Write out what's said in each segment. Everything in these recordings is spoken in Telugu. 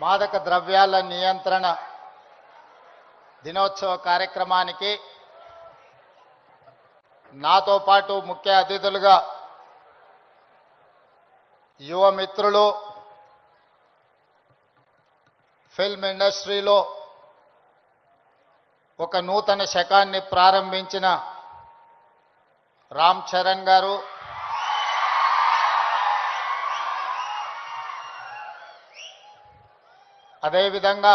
మాదక ద్రవ్యాల నియంత్రణ దినోత్సవ కార్యక్రమానికి నాతో పాటు ముఖ్య అతిథులుగా యువ మిత్రులు, ఫిల్మ్ ఇండస్ట్రీలో ఒక నూతన శకాన్ని ప్రారంభించిన రామ్ చరణ్ గారు, అదేవిధంగా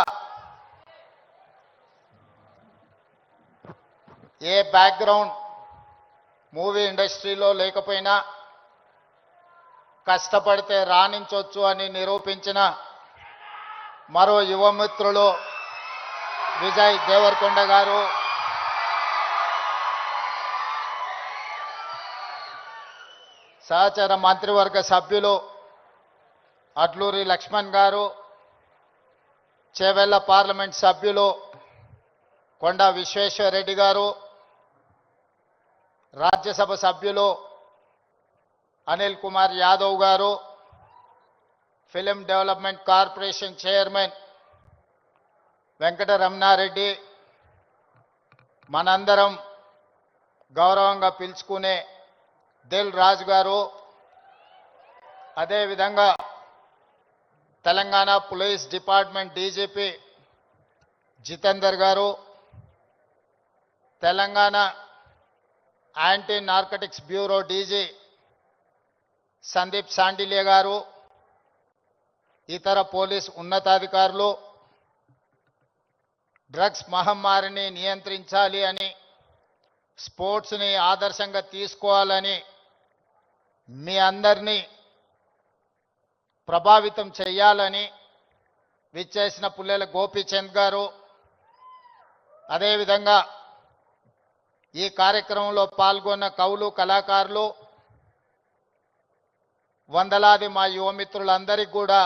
ఏ బ్యాక్గ్రౌండ్ మూవీ ఇండస్ట్రీలో లేకపోయినా కష్టపడితే రాణించవచ్చు అని నిరూపించిన మరో యువ మిత్రులు విజయ్ దేవరకొండ గారు, సహచర మంత్రివర్గ సభ్యులు అడ్లూరి లక్ష్మణ్ గారు, చేవెళ్ల పార్లమెంట్ సభ్యులు కొండా విశ్వేశ్వరరెడ్డి గారు, రాజ్యసభ సభ్యులు అనిల్ కుమార్ యాదవ్ గారు, film development corporation chairman Venkataramana Reddy, మనందరం గౌరవంగా పిలుచుకునే దిల్ రాజు గారు, అదేవిధంగా Telangana police department DGP Jitender గారు, Telangana anti narcotics bureau DG Sandeep Shandilya గారు, ఇతర పోలీస్ ఉన్నతాధికారులు డ్రగ్స్ మహమ్మారిని నియంత్రించాలి అని, స్పోర్ట్స్ని ఆదర్శంగా తీసుకోవాలని మీ అందరినీ ప్రభావితం చేయాలని విచ్చేసిన పుల్లెల గోపీచంద్ గారు, అదేవిధంగా ఈ కార్యక్రమంలో పాల్గొన్న కవులు, కళాకారులు, వందలాది మా యువమిత్రులందరికీ కూడా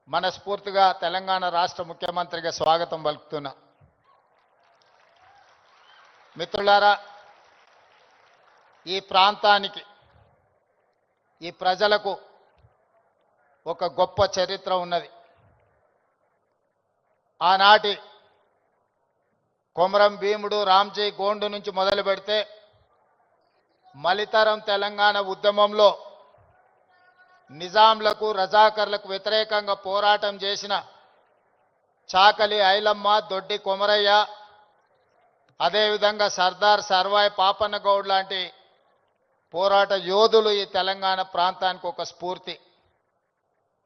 మనస్ఫూర్తిగా తెలంగాణ రాష్ట్ర ముఖ్యమంత్రిగా స్వాగతం పలుకుతున్నా. మిత్రులారా, ఈ ప్రాంతానికి, ఈ ప్రజలకు ఒక గొప్ప చరిత్ర ఉన్నది. ఆనాటి కొమరం భీముడు, రామ్జీ గోండు నుంచి మొదలు పెడితే మలితరం తెలంగాణ ఉద్యమంలో నిజాంలకు, రజాకర్లకు వ్యతిరేకంగా పోరాటం చేసిన చాకలి ఐలమ్మ, దొడ్డి కొమరయ్య, అదేవిధంగా సర్దార్ సర్వాయి పాపన్న గౌడ్ లాంటి పోరాట యోధులు ఈ తెలంగాణ ప్రాంతానికి ఒక స్ఫూర్తి.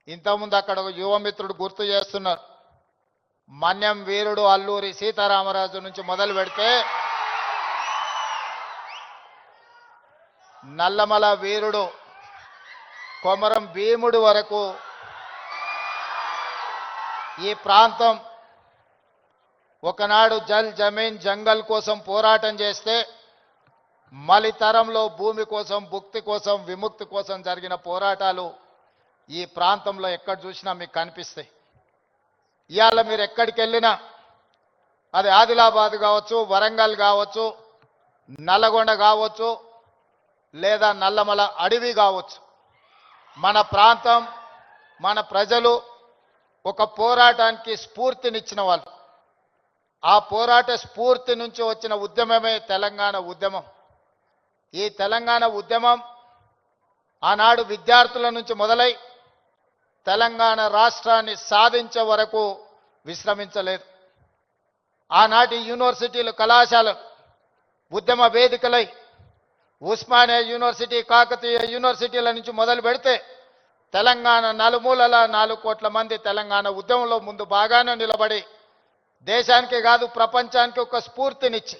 ఇంతకుముందు అక్కడ ఒక యువమిత్రుడు గుర్తు చేస్తున్నారు, మన్యం వీరుడు అల్లూరి సీతారామరాజు నుంచి మొదలు పెడితే నల్లమల వీరుడు కొమరం భీముడు వరకు ఈ ప్రాంతం ఒకనాడు జల్ జమీన్ జంగల్ కోసం పోరాటం చేస్తే మలితరంలో భూమి కోసం, భుక్తి కోసం, విముక్తి కోసం జరిగిన పోరాటాలు ఈ ప్రాంతంలో ఎక్కడ చూసినా మీకు కనిపిస్తాయి. ఇవాళ మీరు ఎక్కడికి వెళ్ళినా, అది ఆదిలాబాద్ కావచ్చు, వరంగల్ కావచ్చు, నల్లగొండ కావచ్చు, లేదా నల్లమల అడవి కావచ్చు, మన ప్రాంతం, మన ప్రజలు ఒక పోరాటానికి స్ఫూర్తినిచ్చిన వాళ్ళు. ఆ పోరాట స్ఫూర్తి నుంచి వచ్చిన ఉద్యమమే తెలంగాణ ఉద్యమం. ఈ తెలంగాణ ఉద్యమం ఆనాడు విద్యార్థుల నుంచి మొదలై తెలంగాణ రాష్ట్రాన్ని సాధించే వరకు విశ్రమించలేదు. ఆనాటి యూనివర్సిటీలు, కళాశాలలు ఉద్యమ వేదికలై ఉస్మానియా యూనివర్సిటీ, కాకతీయ యూనివర్సిటీల నుంచి మొదలు పెడితే తెలంగాణ నలుమూలల 4 కోట్ల మంది తెలంగాణ ఉద్యమంలో ముందు బాగానే నిలబడి దేశానికి కాదు ప్రపంచానికి ఒక స్ఫూర్తినిచ్చి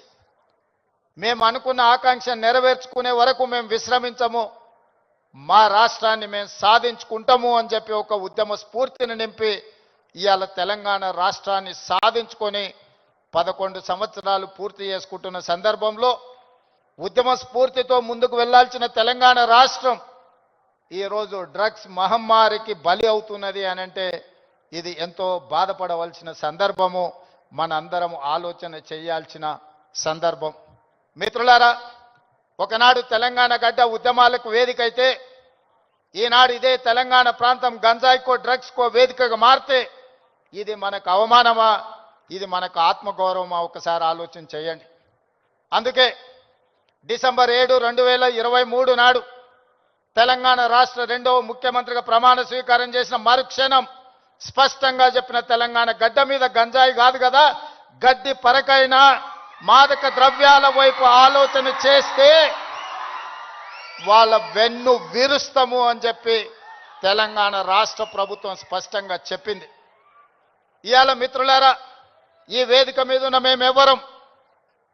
మేము అనుకున్న ఆకాంక్ష నెరవేర్చుకునే వరకు మేము విశ్రమించము, మా రాష్ట్రాన్ని మేము సాధించుకుంటాము అని చెప్పి ఒక ఉద్యమ స్ఫూర్తిని నింపి ఇవాళ తెలంగాణ రాష్ట్రాన్ని సాధించుకొని 11 సంవత్సరాలు పూర్తి చేసుకుంటున్న సందర్భంలో ఉద్యమ స్ఫూర్తితో ముందుకు వెళ్లాల్సిన తెలంగాణ రాష్ట్రం ఈరోజు డ్రగ్స్ మహమ్మారికి బలి అవుతున్నది అనంటే ఇది ఎంతో బాధపడవలసిన సందర్భము, మనందరం ఆలోచన చేయాల్సిన సందర్భం. మిత్రులారా, ఒకనాడు తెలంగాణ గడ్డ ఉద్యమాలకు వేదికైతే ఈనాడు ఇదే తెలంగాణ ప్రాంతం గంజాయికో డ్రగ్స్కో వేదికగా మారితే ఇది మనకు అవమానమా, ఇది మనకు ఆత్మగౌరవమా? ఒకసారి ఆలోచన చేయండి. అందుకే డిసెంబర్ 7, 2023 నాడు తెలంగాణ రాష్ట్ర రెండవ ముఖ్యమంత్రిగా ప్రమాణ స్వీకారం చేసిన మరుక్షణం స్పష్టంగా చెప్పిన, తెలంగాణ గడ్డ మీద గంజాయి కాదు కదా, గడ్డి పరకైనా మాదక ద్రవ్యాల వైపు ఆలోచన చేస్తే వాళ్ళ వెన్ను విరుస్తాము అని చెప్పి తెలంగాణ రాష్ట్ర ప్రభుత్వం స్పష్టంగా చెప్పింది. ఇవాళ మిత్రులారా, ఈ వేదిక మీద ఉన్న మేమెవరం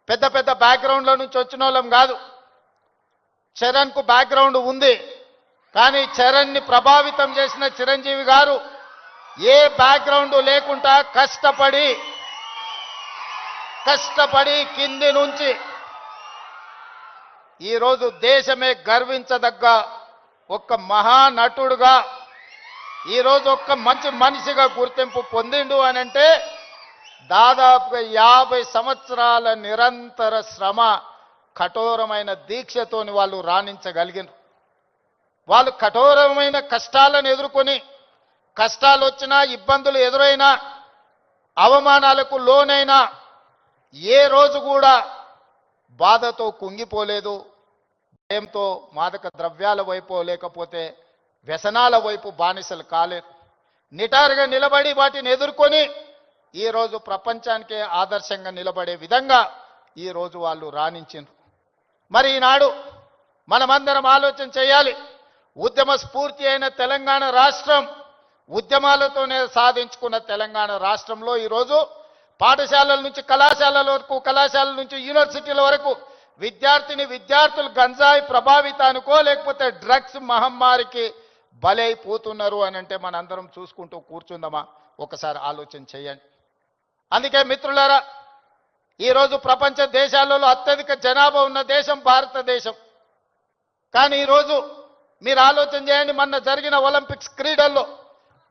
పెద్ద పెద్ద బ్యాక్గ్రౌండ్ల నుంచి వచ్చిన వాళ్ళం కాదు. చరణ్కు బ్యాక్గ్రౌండ్ ఉంది, కానీ చరణ్ని ప్రభావితం చేసిన చిరంజీవి గారు ఏ బ్యాక్గ్రౌండ్ లేకుండా కష్టపడి కింది నుంచి ఈరోజు దేశమే గర్వించదగ్గ ఒక మహానటుడుగా, ఈరోజు ఒక మంచి మనిషిగా గుర్తింపు పొందిండు అని అంటే దాదాపుగా 50 సంవత్సరాల నిరంతర శ్రమ, కఠోరమైన దీక్షతోని వాళ్ళు రాణించగలిగినారు. వాళ్ళు కఠోరమైన కష్టాలను ఎదుర్కొని, కష్టాలు వచ్చినా, ఇబ్బందులు ఎదురైనా, అవమానాలకు లోనైనా ఏ రోజు కూడా బాధతో కుంగిపోలేదు. భయంతో మాదక ద్రవ్యాల వైపు లేకపోతే వ్యసనాల వైపు బానిసలు కాలేదు. నిటారుగా నిలబడి వాటిని ఎదుర్కొని ఈరోజు ప్రపంచానికే ఆదర్శంగా నిలబడే విధంగా ఈరోజు వాళ్ళు రాణించారు. మరి ఈనాడు మనమందరం ఆలోచన చేయాలి. ఉద్యమ స్ఫూర్తి అయిన తెలంగాణ రాష్ట్రం, ఉద్యమాలతోనే సాధించుకున్న తెలంగాణ రాష్ట్రంలో ఈరోజు పాఠశాలల నుంచి కళాశాలల వరకు, కళాశాలల నుంచి యూనివర్సిటీల వరకు విద్యార్థులు గంజాయి ప్రభావితానికో లేకపోతే డ్రగ్స్ మహమ్మారికి బలైపోతున్నారు అని అంటే మనందరం చూసుకుంటూ కూర్చుందామా? ఒకసారి ఆలోచన చేయండి. అందుకే మిత్రులారా, ఈరోజు ప్రపంచ దేశాలలో అత్యధిక జనాభా ఉన్న దేశం భారతదేశం. కానీ ఈరోజు మీరు ఆలోచన చేయండి, మొన్న జరిగిన ఒలింపిక్స్ క్రీడల్లో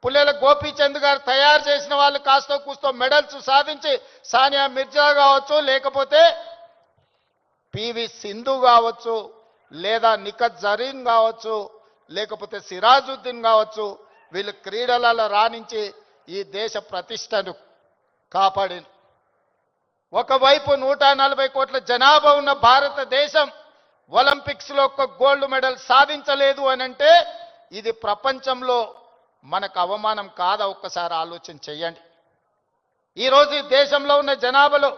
పుల్లెల గోపీచంద్ గారు తయారు చేసిన వాళ్ళు కాస్తో కూస్తో మెడల్స్ సాధించి, సానియా మిర్జా కావచ్చు, లేకపోతే పివి సింధు కావచ్చు, లేదా నిఖత్ జరీన్ కావచ్చు, లేకపోతే సిరాజుద్దీన్ కావచ్చు, వీళ్ళు క్రీడలలో రాణించి ఈ దేశ ప్రతిష్టను కాపాడి, ఒకవైపు 140 కోట్ల జనాభా ఉన్న భారతదేశం ఒలింపిక్స్లో ఒక్క గోల్డ్ మెడల్ సాధించలేదు అని అంటే ఇది ప్రపంచంలో మనకు అవమానం కాదా? ఒక్కసారి ఆలోచన చేయండి. ఈరోజు ఈ దేశంలో ఉన్న జనాభాలో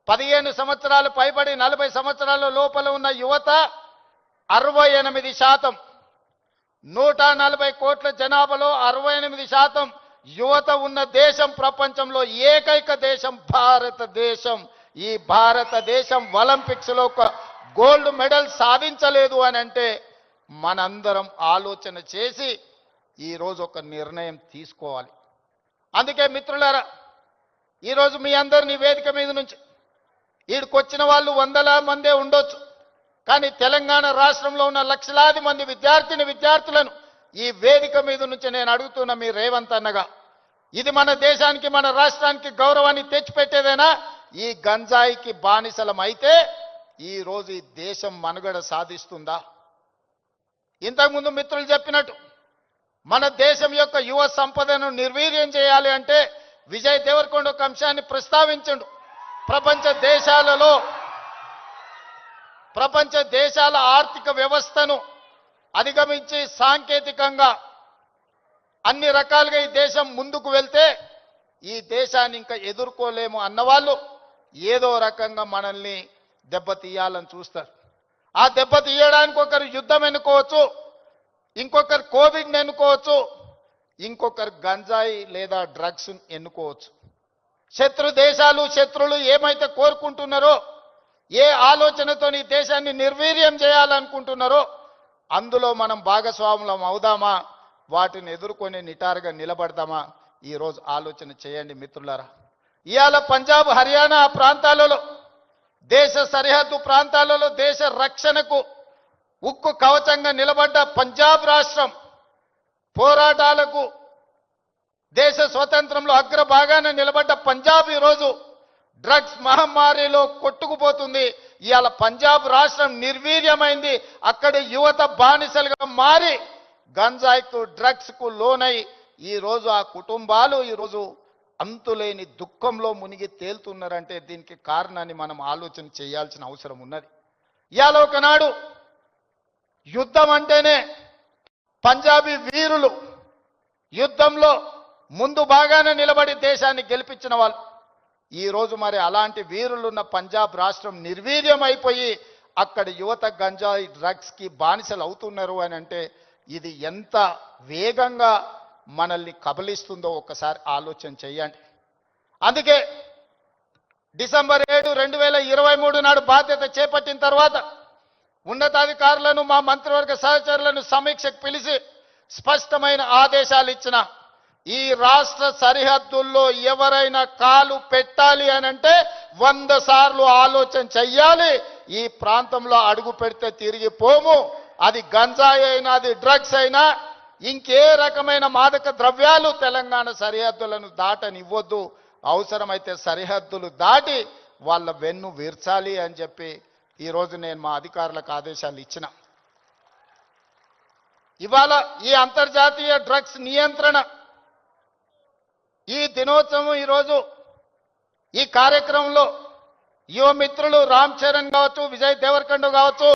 15 సంవత్సరాలు పైబడి 40 సంవత్సరాల లోపల ఉన్న యువత 68%. 140 కోట్ల జనాభాలో 68% యువత ఉన్న దేశం ప్రపంచంలో ఏకైక దేశం భారతదేశం. ఈ భారతదేశం ఒలింపిక్స్లో ఒక గోల్డ్ మెడల్ సాధించలేదు అని అంటే మనందరం ఆలోచన చేసి ఈరోజు ఒక నిర్ణయం తీసుకోవాలి. అందుకే మిత్రులారా, ఈరోజు మీ అందరినీ వేదిక మీద నుంచి ఈడికొచ్చిన వాళ్ళు 100ల మందే ఉండొచ్చు, కానీ తెలంగాణ రాష్ట్రంలో ఉన్న లక్షలాది మంది విద్యార్థులను ఈ వేదిక మీద నుంచి నేను అడుగుతున్న మీ రేవంత్ అన్నగా, ఇది మన దేశానికి, మన రాష్ట్రానికి గౌరవాన్ని తెచ్చిపెట్టేదేనా? ఈ గంజాయికి బానిసలం అయితే ఈరోజు ఈ దేశం మనుగడ సాధిస్తుందా? ఇంతకుముందు మిత్రులు చెప్పినట్టు మన దేశం యొక్క యువ సంపదను నిర్వీర్యం చేయాలి అంటే విజయ్ దేవరకొండ ఒక అంశాన్ని ప్రస్తావించండు. ప్రపంచ దేశాల ఆర్థిక వ్యవస్థను అధిగమించి సాంకేతికంగా అన్ని రకాలుగా ఈ దేశం ముందుకు వెళ్తే ఈ దేశాన్ని ఇంకా ఎదుర్కోలేము అన్నవాళ్ళు ఏదో రకంగా మనల్ని దెబ్బతీయాలని చూస్తారు. ఆ దెబ్బతీయడానికి ఒకరు యుద్ధం ఎన్నుకోవచ్చు, ఇంకొకరు కోవిడ్ని ఎన్నుకోవచ్చు, ఇంకొకరు గంజాయి లేదా డ్రగ్స్ ఎన్నుకోవచ్చు. శత్రులు ఏమైతే కోరుకుంటున్నారో, ఏ ఆలోచనతో ఈ దేశాన్ని నిర్వీర్యం చేయాలనుకుంటున్నారో అందులో మనం భాగస్వాములం అవుదామా? వాటిని ఎదుర్కొని నిటారుగా నిలబడదామా? ఈరోజు ఆలోచన చేయండి మిత్రులారా. ఇవాళ పంజాబ్, హర్యానా ప్రాంతాలలో, దేశ సరిహద్దు ప్రాంతాలలో దేశ రక్షణకు ఉక్కు కవచంగా నిలబడ్డ పంజాబ్ రాష్ట్రం, పోరాటాలకు దేశ స్వతంత్రంలో అగ్రభాగాన నిలబడ్డ పంజాబ్ ఈరోజు డ్రగ్స్ మహమ్మారిలో కొట్టుకుపోతుంది. ఇవాళ పంజాబ్ రాష్ట్రం నిర్వీర్యమైంది. అక్కడి యువత బానిసలుగా మారి గంజాయికు, డ్రగ్స్కు లోనై ఈరోజు ఆ కుటుంబాలు ఈరోజు అంతులేని దుఃఖంలో మునిగి తేలుతున్నారంటే దీనికి కారణాన్ని మనం ఆలోచన చేయాల్సిన అవసరం ఉన్నది. ఇవాళ ఒకనాడు యుద్ధం అంటేనే పంజాబీ వీరులు యుద్ధంలో ముందు బాగానే నిలబడి దేశాన్ని గెలిపించిన వాళ్ళు. ఈరోజు మరి అలాంటి వీరులున్న పంజాబ్ రాష్ట్రం నిర్వీర్యం అయిపోయి అక్కడ యువత గంజాయి డ్రగ్స్కి బానిసలు అవుతున్నారు అని అంటే ఇది ఎంత వేగంగా మనల్ని కబలిస్తుందో ఒక్కసారి ఆలోచన చేయండి. అందుకే డిసెంబర్ 7, 2023 నాడు బాధ్యత చేపట్టిన తర్వాత ఉన్నతాధికారులను మా మంత్రివర్గ సహచరులను సమీక్షకు పిలిచి స్పష్టమైన ఆదేశాలు ఇచ్చిన ఈ రాష్ట్ర సరిహద్దుల్లో ఎవరైనా కాలు పెట్టాలి అని అంటే 100 సార్లు ఆలోచన చెయ్యాలి. ఈ ప్రాంతంలో అడుగు పెడితే తిరిగి పోము. అది గంజాయి అయినా అది డ్రగ్స్ అయినా ఇంకే రకమైన మాదక ద్రవ్యాలు తెలంగాణ సరిహద్దులను దాటనివ్వద్దు. అవసరమైతే సరిహద్దులు దాటి వాళ్ళ వెన్ను విర్చాలి అని చెప్పి ఈరోజు నేను మా అధికారులకు ఆదేశాలు ఇచ్చిన. ఇవాళ ఈ అంతర్జాతీయ డ్రగ్స్ నియంత్రణ ఈ దినోత్సవం ఈరోజు ఈ కార్యక్రమంలో యువ మిత్రులు రామ్ చరణ్ కావచ్చు, విజయ్ దేవరకొండ కావచ్చు,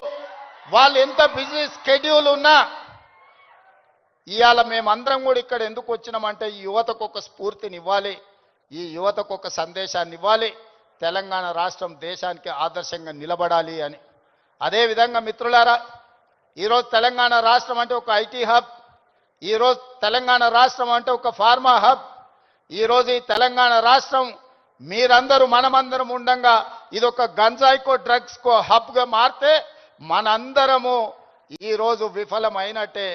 వాళ్ళు ఎంత బిజీ స్కెడ్యూల్ ఉన్నా ఇవాళ మేమందరం కూడా ఇక్కడ ఎందుకు వచ్చినామంటే ఈ యువతకు ఒక స్ఫూర్తిని ఇవ్వాలి, ఈ యువతకు ఒక సందేశాన్ని ఇవ్వాలి, తెలంగాణ రాష్ట్రం దేశానికి ఆదర్శంగా నిలబడాలి అని. అదేవిధంగా మిత్రులారా, ఈరోజు తెలంగాణ రాష్ట్రం అంటే ఒక ఐటీ హబ్, ఈరోజు తెలంగాణ రాష్ట్రం అంటే ఒక ఫార్మా హబ్, ఈరోజు ఈ తెలంగాణ రాష్ట్రం మీరందరూ మనమందరం ఉండంగా ఇది ఒక గంజాయికో డ్రగ్స్కో హబ్గా మారితే మనందరము ఈరోజు విఫలమైనట్టే,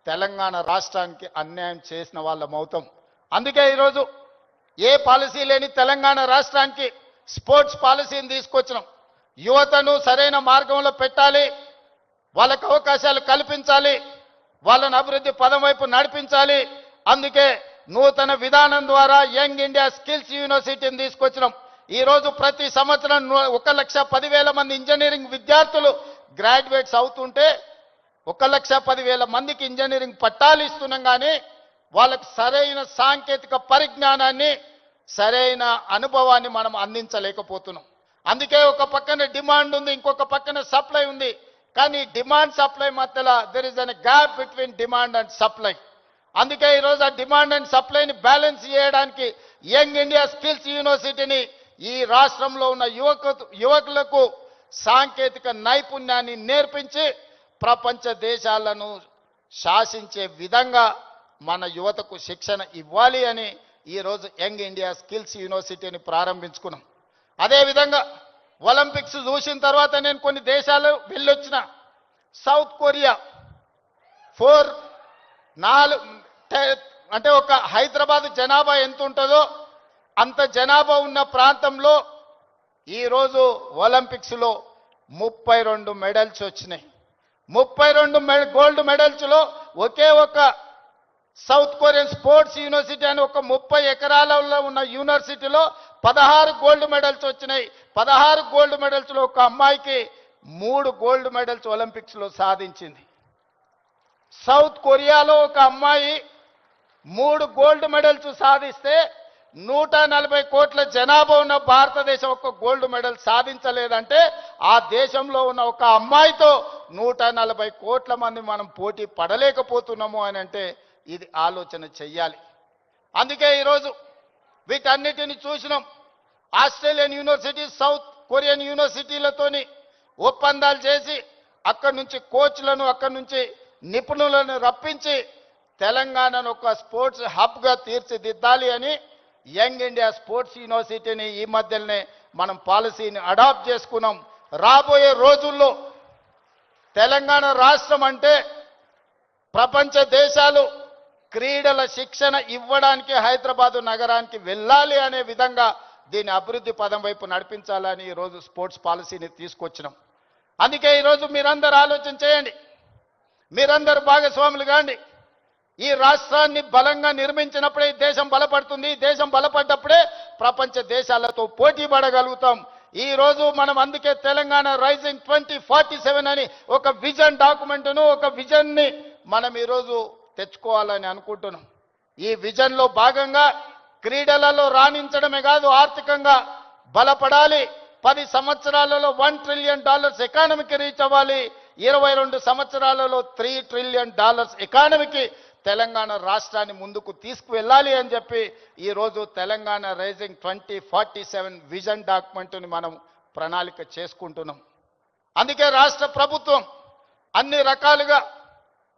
తెలంగాణ రాష్ట్రానికి అన్యాయం చేసిన వాళ్ళం అవుతాం. అందుకే ఈరోజు ఏ పాలసీ లేని తెలంగాణ రాష్ట్రానికి స్పోర్ట్స్ పాలసీని తీసుకొచ్చినాం. యువతను సరైన మార్గంలో పెట్టాలి, వాళ్ళకు అవకాశాలు కల్పించాలి, వాళ్ళను అభివృద్ధి పదం వైపు నడిపించాలి. అందుకే నూతన విధానం ద్వారా యంగ్ ఇండియా స్కిల్స్ యూనివర్సిటీని తీసుకొచ్చినాం. ఈరోజు ప్రతి సంవత్సరం 1,10,000 మంది ఇంజనీరింగ్ విద్యార్థులు గ్రాడ్యుయేట్స్ అవుతుంటే 1,10,000 మందికి ఇంజనీరింగ్ పట్టాలు ఇస్తున్నాం. కానీ వాళ్ళకు సరైన సాంకేతిక పరిజ్ఞానాన్ని సరైన అనుభవాన్ని మనం అందించలేకపోతున్నాం. అందుకే ఒక పక్కన డిమాండ్ ఉంది, ఇంకొక పక్కన సప్లై ఉంది. కానీ డిమాండ్ సప్లై మధ్యలో there is an gap between demand and supply. అందుకే ఈరోజు ఆ డిమాండ్ అండ్ సప్లైని బ్యాలెన్స్ చేయడానికి యంగ్ ఇండియా స్కిల్స్ యూనివర్సిటీని ఈ రాష్ట్రంలో ఉన్న యువకులకు సాంకేతిక నైపుణ్యాన్ని నేర్పించి ప్రపంచ దేశాలను శాసించే విధంగా మన యువతకు శిక్షణ ఇవ్వాలి అని ఈరోజు యంగ్ ఇండియా స్కిల్స్ యూనివర్సిటీని ప్రారంభించుకున్నాం. అదేవిధంగా ఒలింపిక్స్ చూసిన తర్వాత నేను కొన్ని దేశాలు వెళ్ళొచ్చిన. సౌత్ కొరియా 4 అంటే ఒక హైదరాబాద్ జనాభా ఎంత ఉంటుందో అంత జనాభా ఉన్న ప్రాంతంలో ఈరోజు ఒలింపిక్స్లో 32 మెడల్స్ వచ్చినాయి. 32 గోల్డ్ మెడల్స్లో ఒకే ఒక సౌత్ కొరియన్ స్పోర్ట్స్ యూనివర్సిటీ అని ఒక 30 ఎకరాలలో ఉన్న యూనివర్సిటీలో 16 గోల్డ్ మెడల్స్ వచ్చినాయి. 16 గోల్డ్ మెడల్స్లో ఒక అమ్మాయికి 3 గోల్డ్ మెడల్స్ ఒలింపిక్స్లో సాధించింది. సౌత్ కొరియాలో ఒక అమ్మాయి 3 గోల్డ్ మెడల్స్ సాధిస్తే 140 కోట్ల జనాభా ఉన్న భారతదేశం ఒక గోల్డ్ మెడల్ సాధించలేదంటే ఆ దేశంలో ఉన్న ఒక అమ్మాయితో 140 కోట్ల మంది మనం పోటీ పడలేకపోతున్నాము అని అంటే ఇది ఆలోచన చెయ్యాలి. అందుకే ఈరోజు వీటన్నిటిని చూసినాం. ఆస్ట్రేలియన్ యూనివర్సిటీ, సౌత్ కొరియన్ యూనివర్సిటీలతోని ఒప్పందాలు చేసి అక్కడి నుంచి కోచ్లను, అక్కడి నుంచి నిపుణులను రప్పించి తెలంగాణను ఒక స్పోర్ట్స్ హబ్గా తీర్చిదిద్దాలి అని యంగ్ ఇండియా స్పోర్ట్స్ యూనివర్సిటీని ఈ మధ్యనే మనం పాలసీని అడాప్ట్ చేసుకున్నాం. రాబోయే రోజుల్లో తెలంగాణ రాష్ట్రం అంటే ప్రపంచ దేశాలు క్రీడల శిక్షణ ఇవ్వడానికి హైదరాబాదు నగరానికి వెళ్ళాలి అనే విధంగా దీని అభివృద్ధి పదం వైపు నడిపించాలని ఈరోజు స్పోర్ట్స్ పాలసీని తీసుకొచ్చినాం. అందుకే ఈరోజు మీరందరూ ఆలోచన చేయండి, మీరందరూ భాగస్వాములు కాండి. ఈ రాష్ట్రాన్ని బలంగా నిర్మించినప్పుడే ఈ దేశం బలపడుతుంది. ఈ దేశం బలపడ్డప్పుడే ప్రపంచ దేశాలతో పోటీ పడగలుగుతాం. ఈ రోజు మనం అందుకే తెలంగాణ రైజింగ్ 2047 అని ఒక విజన్ డాక్యుమెంట్ను, ఒక విజన్ని మనం ఈరోజు తెచ్చుకోవాలని అనుకుంటున్నాం. ఈ విజన్లో భాగంగా క్రీడలలో రాణించడమే కాదు, ఆర్థికంగా బలపడాలి. 10 సంవత్సరాలలో $1 ట్రిలియన్ ఎకానమీకి రీచ్ అవ్వాలి. 22 సంవత్సరాలలో $3 ట్రిలియన్ ఎకానమీకి తెలంగాణ రాష్ట్రాన్ని ముందుకు తీసుకువెళ్ళాలి అని చెప్పి ఈరోజు తెలంగాణ రైజింగ్ 2047 విజన్ డాక్యుమెంట్ని మనం ప్రణాళిక చేసుకుంటున్నాం. అందుకే రాష్ట్ర ప్రభుత్వం అన్ని రకాలుగా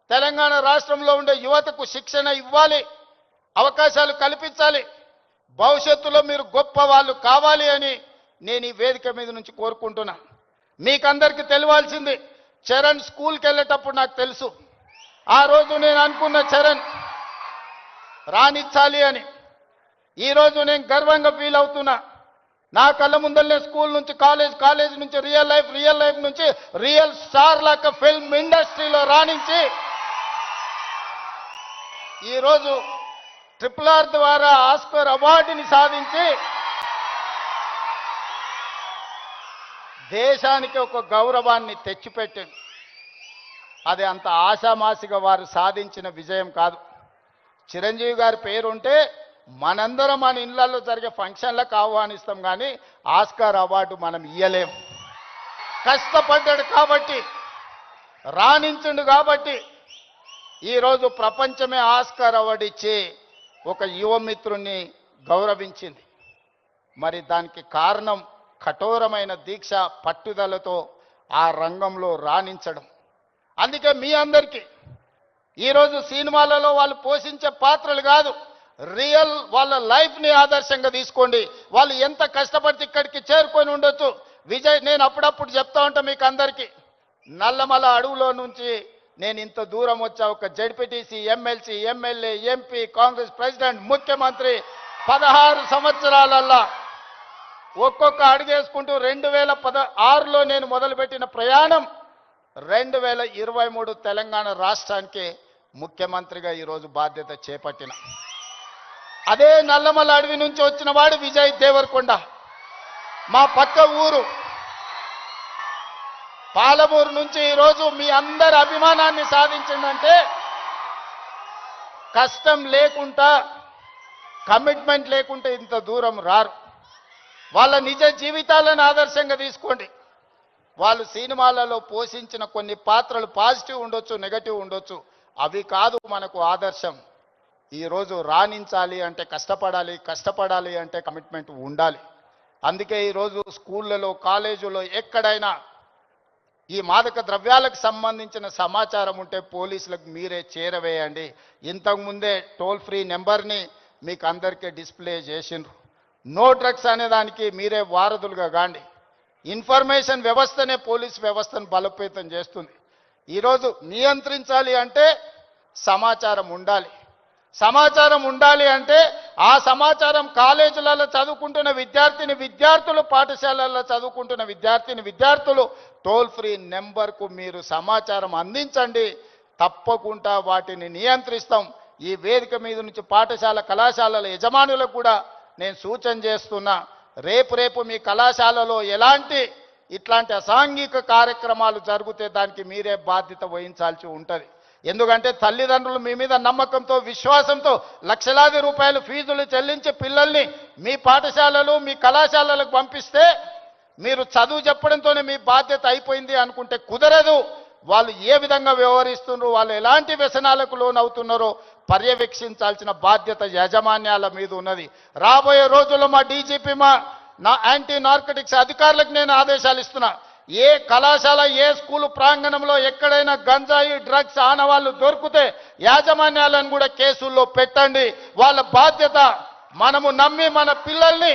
తెలంగాణ రాష్ట్రంలో ఉండే యువతకు శిక్షణ ఇవ్వాలి, అవకాశాలు కల్పించాలి. భవిష్యత్తులో మీరు గొప్ప వాళ్ళు కావాలి అని నేను ఈ వేదిక మీద నుంచి కోరుకుంటున్నా. మీకందరికీ తెలియాల్సింది, చరణ్ స్కూల్కి వెళ్ళేటప్పుడు నాకు తెలుసు, ఆ రోజు నేను అనుకున్న చరణ్ రాణించాలి అని. ఈరోజు నేను గర్వంగా ఫీల్ అవుతున్నా. నా కళ్ళ ముందరనే స్కూల్ నుంచి కాలేజ్ నుంచి రియల్ లైఫ్ నుంచి రియల్ స్టార్ లాగా ఫిల్మ్ ఇండస్ట్రీలో రాణించి ఈరోజు RRR ద్వారా ఆస్కర్ అవార్డుని సాధించి దేశానికి ఒక గౌరవాన్ని తెచ్చిపెట్టింది. అది అంత ఆశామాసిగా వారు సాధించిన విజయం కాదు. చిరంజీవి గారి పేరుంటే మనందరం మన ఇళ్లలో జరిగే ఫంక్షన్లకు ఆహ్వానిస్తాం, కానీ ఆస్కార్ అవార్డు మనం ఇయ్యలేం. కష్టపడ్డాడు కాబట్టి, రాణించుండు కాబట్టి ఈరోజు ప్రపంచమే ఆస్కార్ అవార్డు ఇచ్చి ఒక యువమిత్రుణ్ణి గౌరవించింది. మరి దానికి కారణం కఠోరమైన దీక్ష, పట్టుదలతో ఆ రంగంలో రాణించడం. అందుకే మీ అందరికీ ఈరోజు సినిమాలలో వాళ్ళు పోషించే పాత్రలు కాదు, రియల్ వాళ్ళ లైఫ్ని ఆదర్శంగా తీసుకోండి. వాళ్ళు ఎంత కష్టపడితే ఇక్కడికి చేరుకొని ఉండొచ్చు. విజయ్, నేను అప్పుడప్పుడు చెప్తా ఉంటా మీకు అందరికీ, నల్లమల అడవులో నుంచి నేను ఇంత దూరం వచ్చా. ఒక ZPTC, MLC, MLA, MP, Congress president, ముఖ్యమంత్రి 16 సంవత్సరాలల్లా ఒక్కొక్క అడుగేసుకుంటూ 2016లో నేను మొదలుపెట్టిన ప్రయాణం 2023 తెలంగాణ రాష్ట్రానికి ముఖ్యమంత్రిగా ఈరోజు బాధ్యత చేపట్టిన. అదే నల్లమల అడవి నుంచి వచ్చిన వాడు విజయ్ దేవరకొండ. మా పక్క ఊరు పాలమూరు నుంచి ఈరోజు మీ అందరి అభిమానాన్ని సాధించిందంటే కష్టం లేకుండా, కమిట్మెంట్ లేకుంటే ఇంత దూరం రారు. వాళ్ళ నిజ జీవితాలను ఆదర్శంగా తీసుకోండి. వాళ్ళు సినిమాలలో పోషించిన కొన్ని పాత్రలు పాజిటివ్ ఉండొచ్చు, నెగటివ్ ఉండొచ్చు, అవి కాదు మనకు ఆదర్శం. ఈరోజు రాణించాలి అంటే కష్టపడాలి అంటే కమిట్మెంట్ ఉండాలి. అందుకే ఈరోజు స్కూళ్ళలో, కాలేజీలో ఎక్కడైనా ఈ మాదక ద్రవ్యాలకు సంబంధించిన సమాచారం ఉంటే పోలీసులకు మీరే చేరవేయండి. ఇంతకుముందే టోల్ ఫ్రీ నెంబర్ని మీకు అందరికీ డిస్ప్లే చేసిండ్రు. నో డ్రగ్స్ అనే దానికి మీరే వారధులుగా కాండి. ఇన్ఫర్మేషన్ వ్యవస్థనే పోలీస్ వ్యవస్థను బలోపేతం చేస్తుంది. ఈరోజు నియంత్రించాలి అంటే సమాచారం ఉండాలి. సమాచారం ఉండాలి అంటే ఆ సమాచారం కాలేజీలలో చదువుకుంటున్న విద్యార్థులు, పాఠశాలల్లో చదువుకుంటున్న విద్యార్థులు టోల్ ఫ్రీ నెంబర్కు మీరు సమాచారం అందించండి. తప్పకుండా వాటిని నియంత్రిస్తాం. ఈ వేదిక మీద నుంచి పాఠశాల, కళాశాలల యజమానులకు కూడా నేను సూచన చేస్తున్నా, రేపు మీ కళాశాలలో ఇట్లాంటి అసాంఘిక కార్యక్రమాలు జరిగితే దానికి మీరే బాధ్యత వహించాల్సి ఉంటుంది. ఎందుకంటే తల్లిదండ్రులు మీ మీద నమ్మకంతో, విశ్వాసంతో లక్షలాది రూపాయలు ఫీజులు చెల్లించి పిల్లల్ని మీ పాఠశాలలు, మీ కళాశాలలకు పంపిస్తే మీరు చదువు చెప్పడంతోనే మీ బాధ్యత అయిపోయింది అనుకుంటే కుదరదు. వాళ్ళు ఏ విధంగా వ్యవహరిస్తున్నారు, వాళ్ళు ఎలాంటి వ్యసనాలకు లోనవుతున్నారో పర్యవేక్షించాల్సిన బాధ్యత యాజమాన్యాల మీద ఉన్నది. రాబోయే రోజుల్లో మా డీజీపీ, నా యాంటీ నార్కటిక్స్ అధికారులకు నేను ఆదేశాలు ఇస్తున్నా. ఏ కళాశాల, ఏ స్కూలు ప్రాంగణంలో ఎక్కడైనా గంజాయి, డ్రగ్స్ ఆనవాళ్ళు దొరికితే యాజమాన్యాలను కూడా కేసుల్లో పెట్టండి. వాళ్ళ బాధ్యత. మనము నమ్మి మన పిల్లల్ని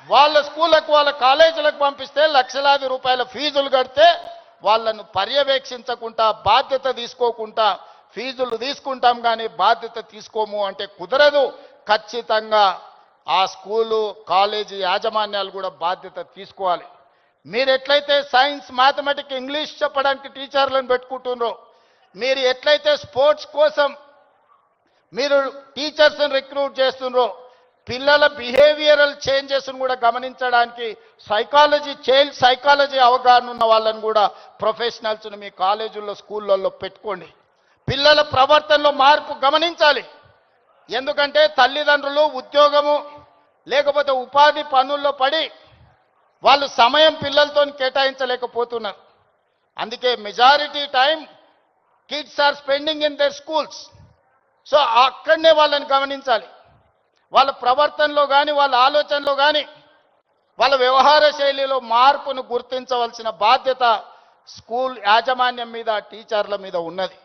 వాళ్ళ స్కూళ్ళకు, వాళ్ళ కాలేజీలకు పంపిస్తే లక్షలాది రూపాయల ఫీజులు కడితే వాళ్ళను పర్యవేక్షించకుండా, బాధ్యత తీసుకోకుండా ఫీజులు తీసుకుంటాం కానీ బాధ్యత తీసుకోము అంటే కుదరదు. ఖచ్చితంగా ఆ స్కూలు, కాలేజీ యాజమాన్యాలు కూడా బాధ్యత తీసుకోవాలి. మీరు ఎట్లయితే సైన్స్, మ్యాథమెటిక్స్, ఇంగ్లీష్ చెప్పడానికి టీచర్లను పెట్టుకుంటున్నారో, మీరు ఎట్లయితే స్పోర్ట్స్ కోసం మీరు టీచర్స్ని రిక్రూట్ చేస్తున్నారో, పిల్లల బిహేవియరల్ చేంజెస్ను కూడా గమనించడానికి చైల్డ్ సైకాలజీ అవగాహన ఉన్న వాళ్ళని కూడా ప్రొఫెషనల్స్ను మీ కాలేజీల్లో, స్కూళ్ళల్లో పెట్టుకోండి. పిల్లల ప్రవర్తనలో మార్పు గమనించాలి. ఎందుకంటే తల్లిదండ్రులు ఉద్యోగము లేకపోతే ఉపాధి పనుల్లో పడి వాళ్ళు సమయం పిల్లలతో కేటాయించలేకపోతున్నారు. అందుకే majority time kids are spending in their schools. So అక్కడనే వాళ్ళని గమనించాలి. వాళ్ళ ప్రవర్తనలో కానీ వాళ్ళ ఆలోచనలో కానీ వాళ్ళ వ్యవహార శైలిలో మార్పును గుర్తించవలసిన బాధ్యత స్కూల్ యాజమాన్యం మీద టీచర్ల మీద ఉన్నది.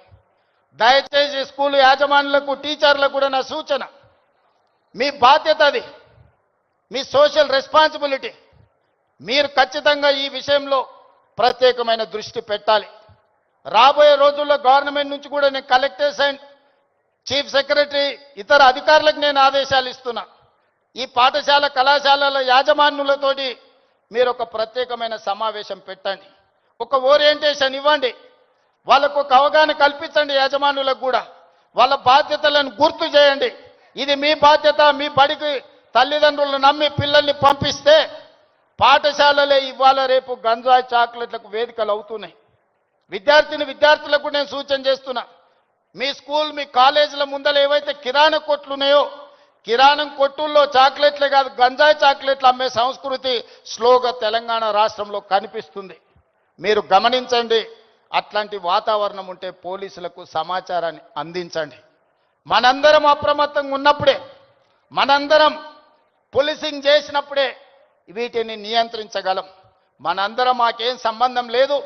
దయచేసి స్కూల్ యాజమాన్యులకు టీచర్లకు కూడా నా సూచన, మీ బాధ్యత అది, మీ సోషల్ రెస్పాన్సిబిలిటీ. మీరు ఖచ్చితంగా ఈ విషయంలో ప్రత్యేకమైన దృష్టి పెట్టాలి. రాబోయే రోజుల్లో గవర్నమెంట్ నుంచి కూడా నేను కలెక్టర్స్ అండ్ చీఫ్ సెక్రటరీ ఇతర అధికారులకు నేను ఆదేశాలు ఇస్తున్నా. ఈ పాఠశాల కళాశాలల యాజమాన్యులతోటి మీరు ఒక ప్రత్యేకమైన సమావేశం పెట్టండి, ఒక ఓరియంటేషన్ ఇవ్వండి, వాళ్ళకు ఒక అవగాహన కల్పించండి. యాజమాన్యులకు కూడా వాళ్ళ బాధ్యతలను గుర్తు చేయండి. ఇది మీ బాధ్యత. మీ బడికి తల్లిదండ్రులను నమ్మి పిల్లల్ని పంపిస్తే పాఠశాలలే ఇవాళ రేపు గంజాయి చాక్లెట్లకు వేదికలు అవుతున్నాయి. విద్యార్థులకు నేను సూచన చేస్తున్నా, మీ స్కూల్ మీ కాలేజీల ముందర ఏవైతే కిరాణా కొట్లు ఉన్నాయో కిరాణం కొట్టుల్లో చాక్లెట్లే కాదు గంజాయి చాక్లెట్లు అమ్మే సంస్కృతి స్లోగా తెలంగాణ రాష్ట్రంలో కనిపిస్తుంది. మీరు గమనించండి. అట్లాంటి వాతావరణం ఉంటే పోలీసులకు సమాచారాన్ని అందించండి. మనందరం అప్రమత్తంగా ఉన్నప్పుడే, మనందరం పోలీసింగ్ చేసినప్పుడే వీటిని నియంత్రించగలం. మనందరం మాకేం సంబంధం లేదు,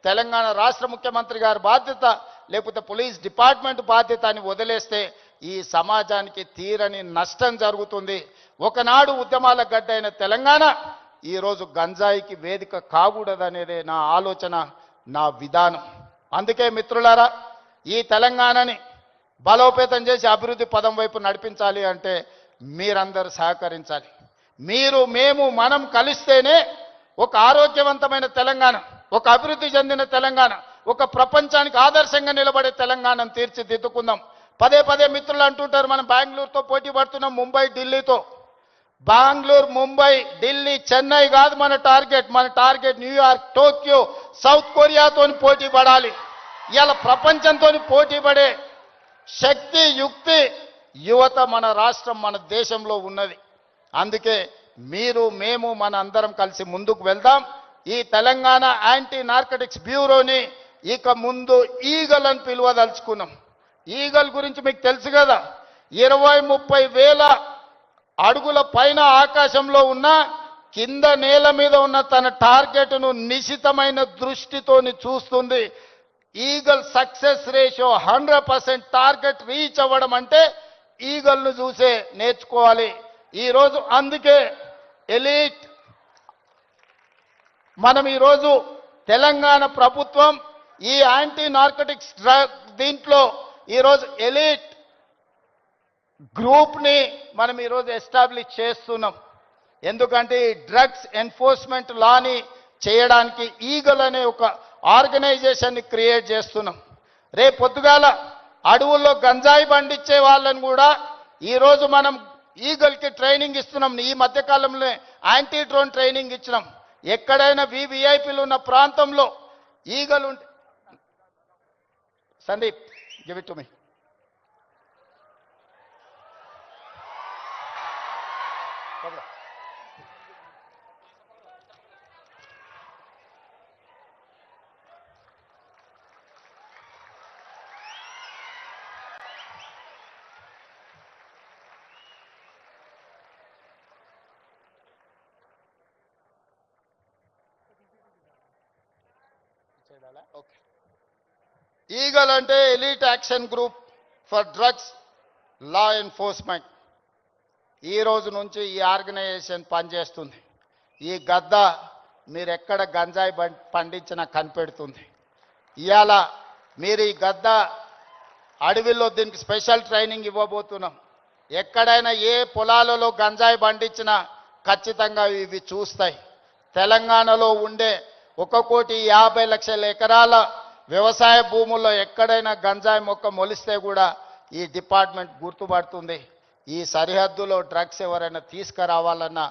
తెలంగాణ రాష్ట్ర ముఖ్యమంత్రి గారి బాధ్యత లేకపోతే పోలీస్ డిపార్ట్మెంట్ బాధ్యత అని వదిలేస్తే ఈ సమాజానికి తీరని నష్టం జరుగుతుంది. ఒకనాడు ఉద్యమాల గడ్డ అయిన తెలంగాణ ఈరోజు గంజాయికి వేదిక కాకూడదనేదే నా ఆలోచన, నా విధానం. అందుకే మిత్రులారా, ఈ తెలంగాణని బలోపేతం చేసి అభివృద్ధి పదం వైపు నడిపించాలి అంటే మీరందరూ సహకరించాలి. మీరు మేము మనం కలిస్తేనే ఒక ఆరోగ్యవంతమైన తెలంగాణ, ఒక అభివృద్ధి చెందిన తెలంగాణ, ఒక ప్రపంచానికి ఆదర్శంగా నిలబడే తెలంగాణను తీర్చిదిద్దుకుందాం. పదే పదే మిత్రులు అంటుంటారు మనం బెంగళూరుతో పోటీ పడుతున్నాం, ముంబై ఢిల్లీతో. బెంగళూరు ముంబై ఢిల్లీ చెన్నై కాదు మన టార్గెట్ న్యూయార్క్ టోక్యో సౌత్ కొరియాతో పోటీ పడాలి. ఇవాళ ప్రపంచంతో పోటీ పడే శక్తి యుక్తి యువత మన రాష్ట్రం మన దేశంలో ఉన్నది. అందుకే మీరు మేము మన అందరం కలిసి ముందుకు వెళ్దాం. ఈ తెలంగాణ యాంటీ నార్కటిక్స్ బ్యూరోని ఇక ముందు ఈగల్ అని పిలువదలుచుకున్నాం. ఈగల్ గురించి మీకు తెలుసు కదా, 20-30 వేల అడుగుల పైన ఆకాశంలో ఉన్న కింద నేల మీద ఉన్న తన టార్గెట్ను నిశితమైన దృష్టితోని చూస్తుంది. Eagle success ratio 100%. Target reach అవ్వడం అంటే ఈగల్ను చూసే నేర్చుకోవాలి. ఈరోజు అందుకే ఎలీట్ మనం ఈరోజు తెలంగాణ ప్రభుత్వం ఈ యాంటీ నార్కటిక్స్ దీంట్లో ఈరోజు ఎలీట్ గ్రూప్ని మనం ఈరోజు ఎస్టాబ్లిష్ చేస్తున్నాం. ఎందుకంటే ఈ డ్రగ్స్ ఎన్ఫోర్స్మెంట్ లాని చేయడానికి ఈగల్ అనే ఒక ఆర్గనైజేషన్ని క్రియేట్ చేస్తున్నాం. రేపు పొద్దుగాల అడవుల్లో గంజాయి పండించే వాళ్ళని కూడా ఈరోజు మనం ఈగల్కి ట్రైనింగ్ ఇస్తున్నాం. ఈ మధ్యకాలంలో యాంటీ డ్రోన్ ట్రైనింగ్ ఇచ్చినాం. ఎక్కడైనా వివిఐపీలు ఉన్న ప్రాంతంలో ఈగలు ఉంటే Sandeep give it to me. EAGLE అంటే elite action group for drugs law enforcement. ఈ రోజు నుంచి ఈ ఆర్గనైజేషన్ పనిచేస్తుంది. ఈ గద్ద మీరు ఎక్కడ గంజాయి పండించినా కనిపెడుతుంది. ఇవాళ మీరు ఈ గద్ద అడవిలో దీనికి స్పెషల్ ట్రైనింగ్ ఇవ్వబోతున్నాం. ఎక్కడైనా ఏ పొలాలలో గంజాయి పండించినా ఖచ్చితంగా ఇవి చూస్తాయి. తెలంగాణలో ఉండే 1,50,00,000 ఎకరాల వ్యవసాయ భూముల్లో ఎక్కడైనా గంజాయి మొక్క మొలిస్తే కూడా ఈ డిపార్ట్మెంట్ గుర్తుపడుతుంది. ఈ సరిహద్దులో డ్రగ్స్ ఎవరైనా తీసుకురావాలన్న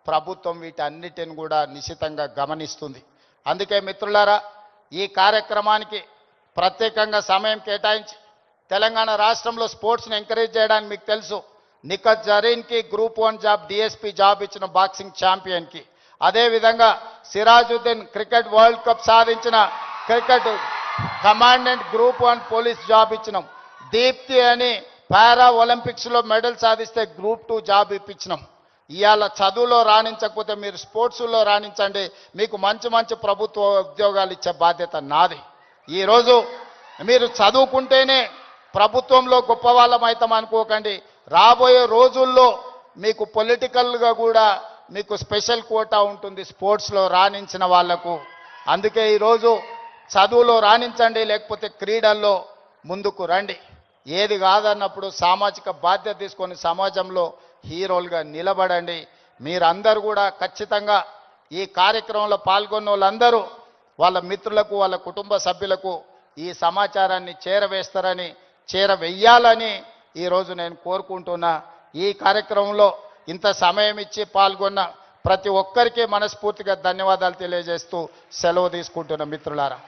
ప్రభుత్వం వీటన్నిటిని కూడా నిశితంగా గమనిస్తుంది. అందుకే మిత్రులారా, ఈ కార్యక్రమానికి ప్రత్యేకంగా సమయం కేటాయించి తెలంగాణ రాష్ట్రంలో స్పోర్ట్స్ని ఎంకరేజ్ చేయడానికి మీకు తెలుసు, నిఖత్ జరీన్కి గ్రూప్ 1 జాబ్ డిఎస్పీ జాబ్ ఇచ్చిన బాక్సింగ్ ఛాంపియన్కి, అదేవిధంగా సిరాజుద్దీన్ క్రికెట్ వరల్డ్ కప్ సాధించిన cricket commandant group 1 police job ఇచ్చినాం. దీప్తి అని పారా ఒలింపిక్స్లో మెడల్ సాధిస్తే గ్రూప్ 2 జాబ్ ఇప్పించినాం. ఇవాళ చదువులో రాణించకపోతే మీరు స్పోర్ట్స్లో రాణించండి, మీకు మంచి మంచి ప్రభుత్వ ఉద్యోగాలు ఇచ్చే బాధ్యత నాది. ఈరోజు మీరు చదువుకుంటేనే ప్రభుత్వంలో గొప్ప వాళ్ళం అవుతాం అనుకోకండి. రాబోయే రోజుల్లో మీకు పొలిటికల్గా కూడా మీకు స్పెషల్ కోటా ఉంటుంది స్పోర్ట్స్లో రాణించిన వాళ్లకు. అందుకే ఈరోజు చదువులో రాణించండి, లేకపోతే క్రీడల్లో ముందుకు రండి. ఏది కాదన్నప్పుడు సామాజిక బాధ్యత తీసుకొని సమాజంలో హీరోలుగా నిలబడండి. మీరందరూ కూడా ఖచ్చితంగా ఈ కార్యక్రమంలో పాల్గొన్న వాళ్ళందరూ వాళ్ళ మిత్రులకు వాళ్ళ కుటుంబ సభ్యులకు ఈ సమాచారాన్ని చేరవేయాలని ఈరోజు నేను కోరుకుంటున్నా. ఈ కార్యక్రమంలో ఇంత సమయం ఇచ్చి పాల్గొన్న ప్రతి ఒక్కరికి మనస్ఫూర్తిగా ధన్యవాదాలు తెలియజేస్తూ సెలవు తీసుకుంటున్న మిత్రులారా.